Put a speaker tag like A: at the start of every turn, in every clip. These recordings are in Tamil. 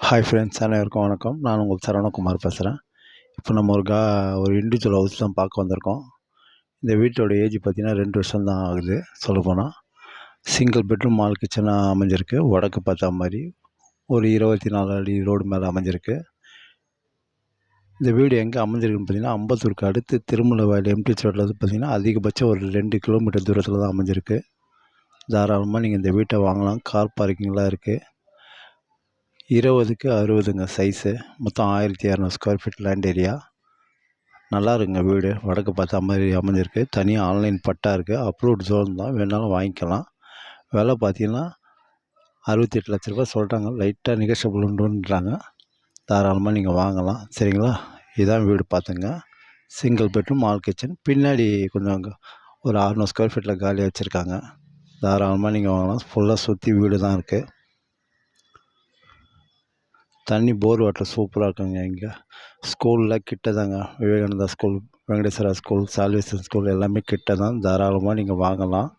A: ஹாய் ஃப்ரெண்ட்ஸ், அனைவருக்கும் வணக்கம். நான் உங்கள் சரவணகுமார் பேசுகிறேன். இப்போ நம்ம ஒரு இண்டிவிஜுவல் ஹவுஸ் தான் பார்க்க வந்திருக்கோம். இந்த வீட்டோட ஏஜ் பார்த்திங்கன்னா 2 வருஷம் தான் ஆகுது சொல்லப்போனால். சிங்கிள் பெட்ரூம் மால் கிச்சனாக அமைஞ்சிருக்கு. வடக்கு பார்த்தா மாதிரி ஒரு 24 அடி ரோடு மேலே அமைஞ்சிருக்கு. இந்த வீடு எங்கே அமைஞ்சிருக்குன்னு பார்த்திங்கன்னா, அம்பத்தூருக்கு அடுத்து திருமலவாயில் எம்டிஎச் ரோட்டில் பார்த்திங்கன்னா அதிகபட்சம் ஒரு 2 கிலோமீட்டர் தூரத்தில் தான் அமைஞ்சிருக்கு. தாராளமாக நீங்கள் இந்த வீட்டை வாங்கலாம். கார் பார்க்கிங்லாம் இருக்குது. 20க்கு 60ங்க சைஸு. மொத்தம் 1200 ஸ்கொயர் ஃபீட் லேண்ட் ஏரியா. நல்லா இருக்குங்க வீடு. வடக்கு பார்த்தா மாதிரி அமைஞ்சிருக்கு. தனியாக ஆன்லைன் பட்டா இருக்குது. அப்ரூவ்ட் ஜோன் தான், வேணாலும் வாங்கிக்கலாம். விலை பார்த்தீங்கன்னா 68 லட்ச ரூபா சொல்கிறாங்க. லைட்டாக நெகோஷியபிள் உண்டுன்றாங்க. தாராளமாக நீங்கள் வாங்கலாம். சரிங்களா? இதான் வீடு பார்த்துங்க. Single bedroom all kitchen. பின்னாடி கொஞ்சம் ஒரு 600 ஸ்கொயர் ஃபீட்டில் காலியாக வச்சுருக்காங்க. தாராளமாக நீங்கள் வாங்கலாம். ஃபுல்லாக சுற்றி வீடு தான் இருக்குது. தண்ணி போர் வாட்டர் சூப்பராக இருக்குங்க. இங்கே ஸ்கூலில் கிட்ட தாங்க. Vivekananda school, Venkateswara school, salvation school எல்லாமே கிட்ட தான். தாராளமாக நீங்கள் வாங்கலாம்.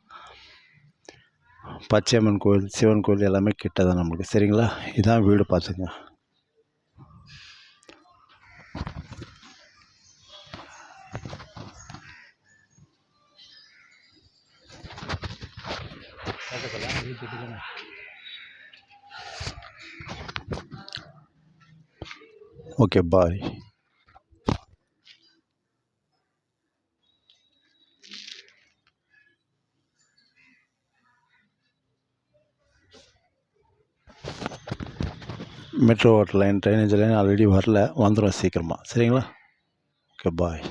A: பச்சையம்மன் கோயில், சிவன் கோயில் எல்லாமே கிட்ட தான் நம்மளுக்கு. சரிங்களா? இதான் வீடு பார்த்துங்க. Okay, bye. Metro water line, drainage line already வரல, வந்துடும் சீக்கிரமாக. சரிங்களா? ஓகே, பாய்.